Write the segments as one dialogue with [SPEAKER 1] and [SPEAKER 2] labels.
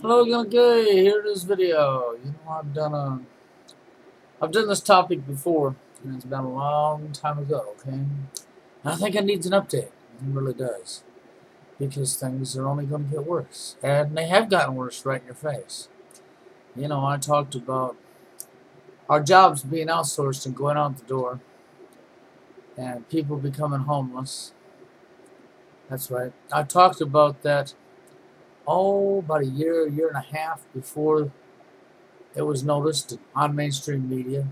[SPEAKER 1] Hello, okay, here it is video. I've done this topic before, and it's been a long time ago, okay? And I think it needs an update. It really does. Because things are only going to get worse. And they have gotten worse right in your face. I talked about our jobs being outsourced and going out the door, and people becoming homeless. That's right. I talked about that, about a year and a half before it was noticed on mainstream media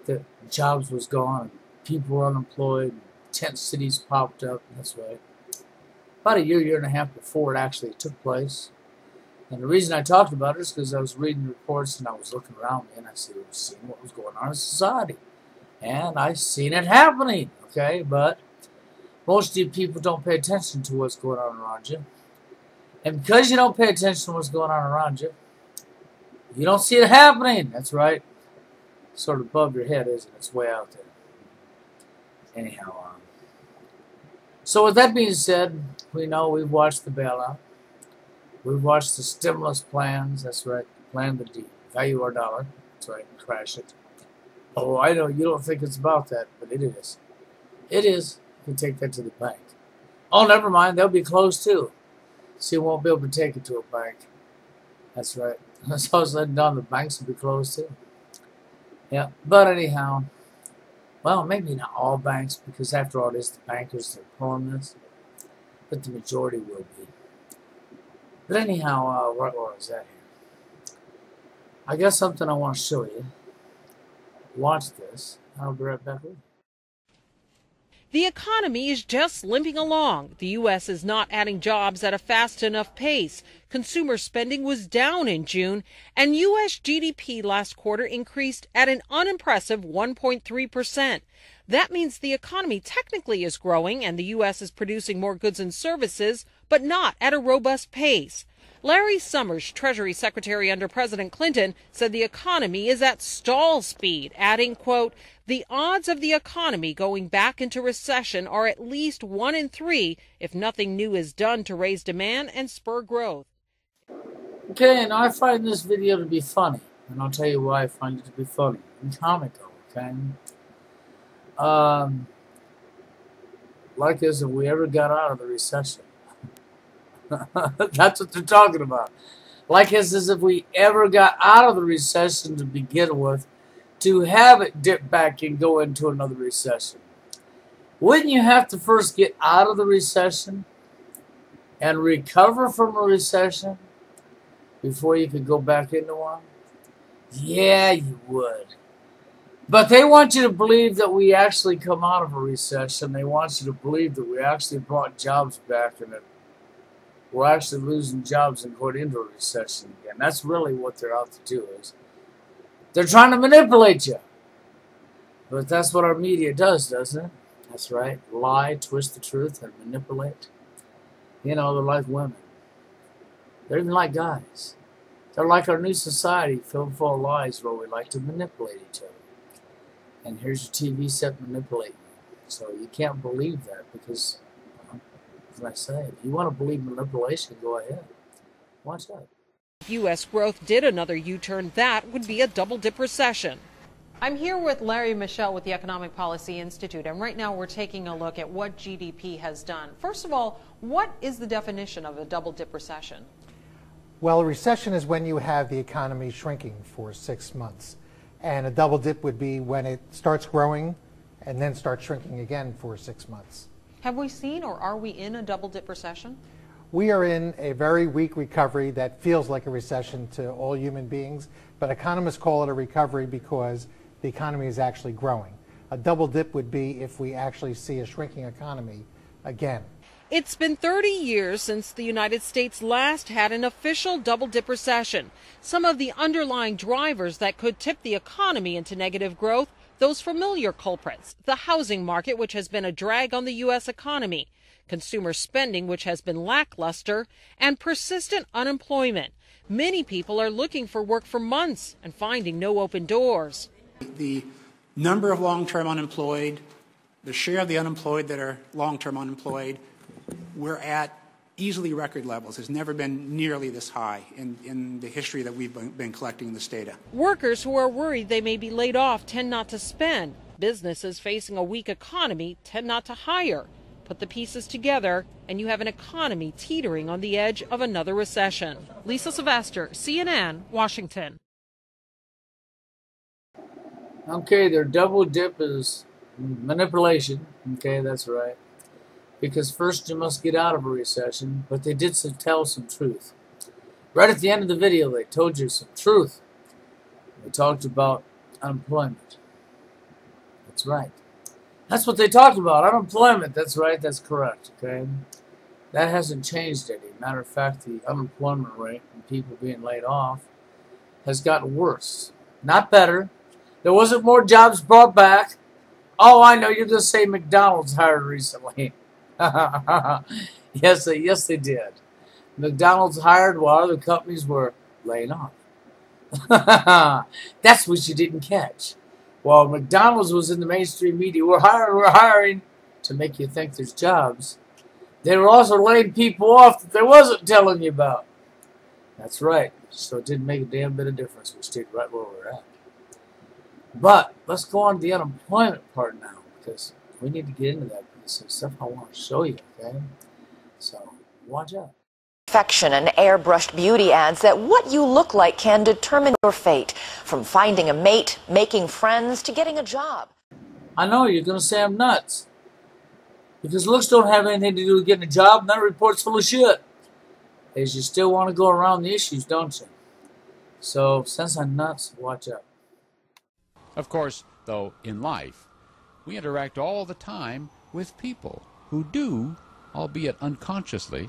[SPEAKER 1] that jobs was gone and people were unemployed, tent cities popped up. That's right. About a year and a half before it actually took place. And the reason I talked about it is because I was reading reports and I was looking around me and I was seeing what was going on in society. And I seen it happening, okay? But most of you people don't pay attention to what's going on around you. And because you don't pay attention to what's going on around you, you don't see it happening. That's right. Sort of above your head, isn't it? It's way out there. Anyhow, so with that being said, we know we've watched the bailout. We've watched the stimulus plans. That's right. Plan to devalue our dollar. That's right. And crash it. Oh, I know you don't think it's about that, but it is. It is. You can take that to the bank. Oh, never mind. They'll be closed too. So you won't be able to take it to a bank. That's right. That's all said and done. The banks will be closed too. Yeah. But anyhow, well, maybe not all banks, because after all, it is the bankers that are pulling this. But the majority will be. But anyhow, what was that here? I got something I want to show you. Watch this. I'll be right back with you.
[SPEAKER 2] The economy is just limping along. The U.S. is not adding jobs at a fast enough pace. Consumer spending was down in June, and U.S. GDP last quarter increased at an unimpressive 1.3%. That means the economy technically is growing and the U.S. is producing more goods and services, but not at a robust pace. Larry Summers, Treasury Secretary under President Clinton, said the economy is at stall speed, adding, quote, "The odds of the economy going back into recession are at least 1 in 3 if nothing new is done to raise demand and spur growth."
[SPEAKER 1] Okay, and I find this video to be funny, and I'll tell you why I find it to be funny and comical, okay? Like as if we ever got out of the recession. That's what they're talking about. Like as if we ever got out of the recession to begin with, to have it dip back and go into another recession. Wouldn't you have to first get out of the recession and recover from a recession before you could go back into one? Yeah, you would. But they want you to believe that we actually come out of a recession. They want you to believe that we actually brought jobs back and that we're actually losing jobs and going into a recession again. That's really what they're out to do. They're trying to manipulate you. But that's what our media does, doesn't it? That's right. Lie, twist the truth, and manipulate. They're like women. They're even like guys. They're like our new society filled full of lies where we like to manipulate each other. And here's your TV set manipulating you. So you can't believe that because, as I say, if you want to believe manipulation, go ahead. Watch out.
[SPEAKER 2] If U.S. growth did another U-turn, that would be a double-dip recession. I'm here with Larry Michel with the Economic Policy Institute, and right now we're taking a look at what GDP has done. First of all, what is the definition of a double-dip recession?
[SPEAKER 3] Well, a recession is when you have the economy shrinking for 6 months. And a double dip would be when it starts growing and then starts shrinking again for 6 months.
[SPEAKER 2] Have we seen or are we in a double dip recession?
[SPEAKER 3] We are in a very weak recovery that feels like a recession to all human beings, but economists call it a recovery because the economy is actually growing. A double dip would be if we actually see a shrinking economy again.
[SPEAKER 2] It's been 30 years since the United States last had an official double-dip recession. Some of the underlying drivers that could tip the economy into negative growth, those familiar culprits: the housing market, which has been a drag on the U.S. economy, consumer spending, which has been lackluster, and persistent unemployment. Many people are looking for work for months and finding no open doors.
[SPEAKER 4] The number of long-term unemployed, the share of the unemployed that are long-term unemployed, we're at easily record levels. It's never been nearly this high in the history that we've been collecting this data.
[SPEAKER 2] Workers who are worried they may be laid off tend not to spend. Businesses facing a weak economy tend not to hire. Put the pieces together, and you have an economy teetering on the edge of another recession. Lisa Sylvester, CNN, Washington.
[SPEAKER 1] Okay, their double dip is manipulation. Okay, that's right. Because first you must get out of a recession, but they did tell some truth. Right at the end of the video, they told you some truth. They talked about unemployment. That's right. That's what they talked about, unemployment. That's right, that's correct, okay? That hasn't changed any. Matter of fact, the unemployment rate and people being laid off has gotten worse. Not better. There wasn't more jobs brought back. Oh, I know, you're going to say McDonald's hired recently. Yes, they did. McDonald's hired while other companies were laying off. That's what you didn't catch. While McDonald's was in the mainstream media, we're hiring to make you think there's jobs. They were also laying people off that they wasn't telling you about. That's right. So it didn't make a damn bit of difference. We stayed right where we're at. But let's go on to the unemployment part now, because we need to get into that piece of stuff I want to show you, okay? So watch out.
[SPEAKER 5] Perfection and airbrushed beauty ads that what you look like can determine your fate. From finding a mate, making friends, to getting a job.
[SPEAKER 1] I know you're going to say I'm nuts. Because looks don't have anything to do with getting a job, and that report's full of shit. Is you still want to go around the issues, don't you? So, since I'm nuts, watch out.
[SPEAKER 6] Of course, though, in life, we interact all the time with people who do, albeit unconsciously,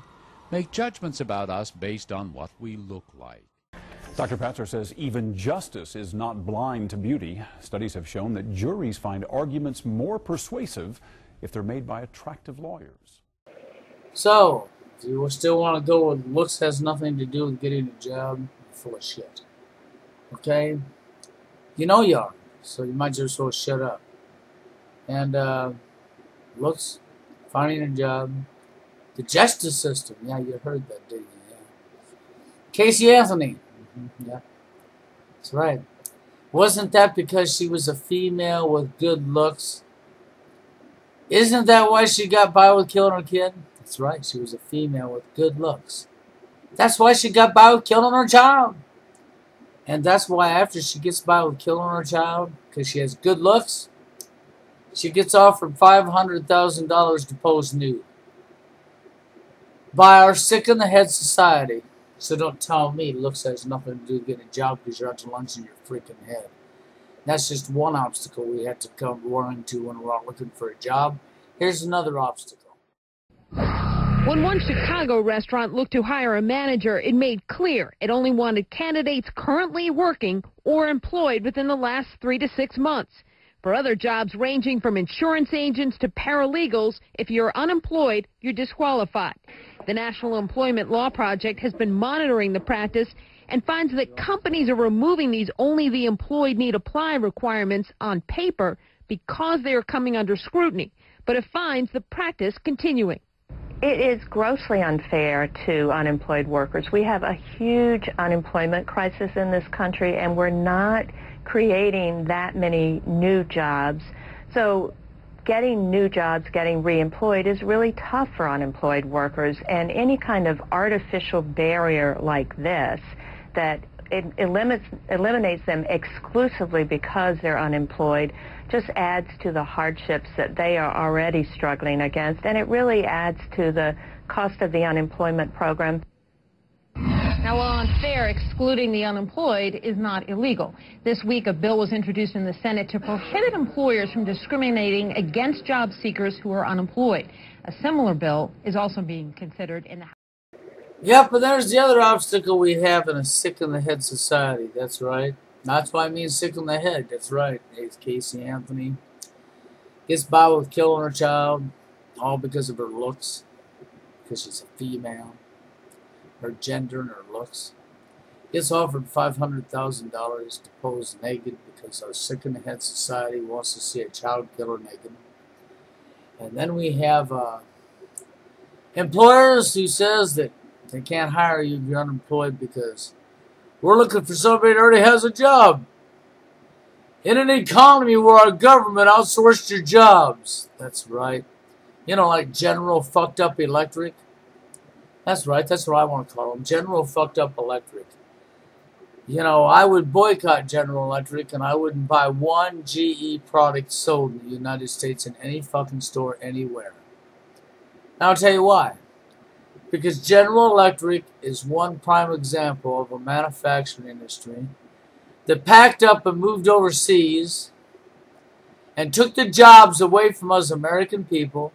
[SPEAKER 6] make judgments about us based on what we look like.
[SPEAKER 7] Dr. Patzer says even justice is not blind to beauty. Studies have shown that juries find arguments more persuasive if they're made by attractive lawyers.
[SPEAKER 1] So, if you still want to go with looks has nothing to do with getting a job, you're full of shit. Okay? You know you are, so you might just well shut up. And, looks, finding a job, the justice system. Yeah, you heard that, didn't you? Yeah. Casey Anthony. Yeah. That's right. Wasn't that because she was a female with good looks? Isn't that why she got by with killing her kid? That's right. She was a female with good looks. That's why she got by with killing her child. And that's why after she gets by with killing her child, because she has good looks, she gets offered $500,000 to pose nude by our sick-in-the-head society. So don't tell me looks has nothing to do with getting a job because you're out to lunch in your freaking head. That's just one obstacle we have to come running to when we're out looking for a job. Here's another obstacle.
[SPEAKER 8] When one Chicago restaurant looked to hire a manager, it made clear it only wanted candidates currently working or employed within the last 3 to 6 months. For other jobs ranging from insurance agents to paralegals, if you're unemployed, you're disqualified. The National Employment Law Project has been monitoring the practice and finds that companies are removing these only the employed need apply requirements on paper because they are coming under scrutiny. But it finds the practice continuing.
[SPEAKER 9] It is grossly unfair to unemployed workers. We have a huge unemployment crisis in this country, and we're not creating that many new jobs. So getting new jobs, getting reemployed is really tough for unemployed workers, and any kind of artificial barrier like this that it eliminates them exclusively because they're unemployed just adds to the hardships that they are already struggling against, and it really adds to the cost of the unemployment program.
[SPEAKER 8] Now, while unfair, excluding the unemployed is not illegal. This week, a bill was introduced in the Senate to prohibit employers from discriminating against job seekers who are unemployed. A similar bill is also being considered in the House.
[SPEAKER 1] Yep, but there's the other obstacle we have in a sick-in-the-head society. That's right. That's why I mean sick in the head. That's right. It's Casey Anthony. Gets by with killing her child, all because of her looks, because she's a female. Her gender and her looks. Gets offered $500,000 to pose naked because our sick-in-the-head society wants to see a child killer naked. And then we have Employers who says that they can't hire you if you're unemployed because we're looking for somebody that already has a job. In an economy where our government outsourced your jobs. That's right. You know, like General Fucked Up Electric. That's right. That's what I want to call them. General Fucked Up Electric. You know, I would boycott General Electric and I wouldn't buy one GE product sold in the United States in any fucking store anywhere. Now I'll tell you why. Because General Electric is one prime example of a manufacturing industry that packed up and moved overseas and took the jobs away from us American people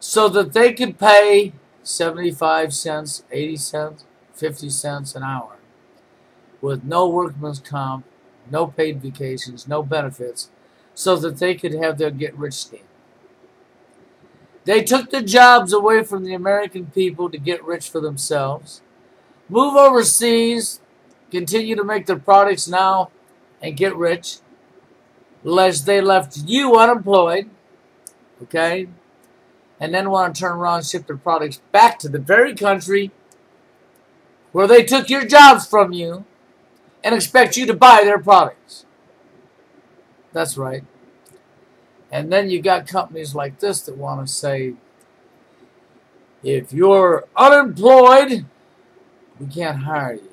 [SPEAKER 1] so that they could pay 75 cents, 80 cents, 50 cents an hour with no workman's comp, no paid vacations, no benefits, so that they could have their get-rich scheme. They took the jobs away from the American people to get rich for themselves, move overseas, continue to make their products now, and get rich, unless they left you unemployed, okay, and then want to turn around and ship their products back to the very country where they took your jobs from you and expect you to buy their products. That's right. And then you got companies like this that want to say, if you're unemployed, we can't hire you.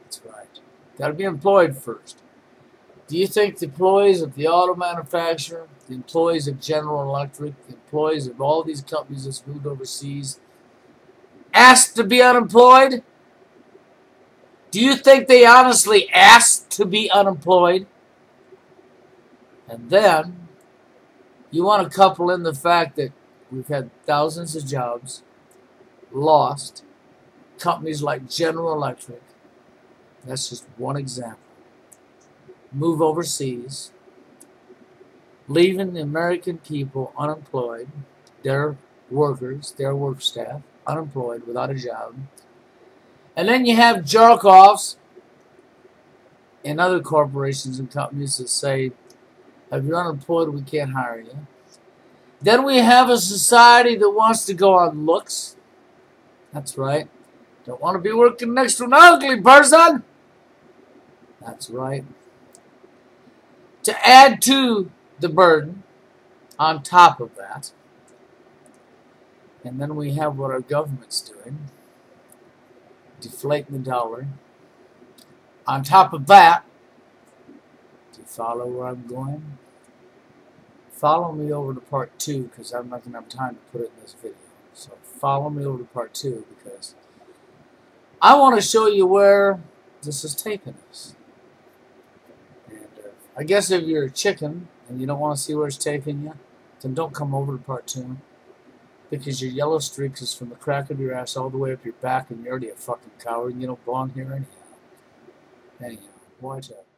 [SPEAKER 1] That's right. Got to be employed first. Do you think the employees of the auto manufacturer, the employees of General Electric, the employees of all these companies that's moved overseas, asked to be unemployed? Do you think they honestly asked to be unemployed? And then you want to couple in the fact that we've had thousands of jobs lost. Companies like General Electric, that's just one example, move overseas, leaving the American people unemployed, their workers, their work staff, unemployed, without a job. And then you have jerk-offs in other corporations and companies that say, if you're unemployed, we can't hire you. Then we have a society that wants to go on looks. That's right. Don't want to be working next to an ugly person. That's right. To add to the burden on top of that. And then we have what our government's doing. Deflating the dollar. On top of that, do you follow where I'm going? Follow me over to part 2 because I'm not going to have time to put it in this video. So follow me over to part 2 because I want to show you where this is taking us. And I guess if you're a chicken and you don't want to see where it's taking you, then don't come over to part 2 because your yellow streak is from the crack of your ass all the way up your back and you're already a fucking coward and you don't belong here anyhow. Anyhow, watch out.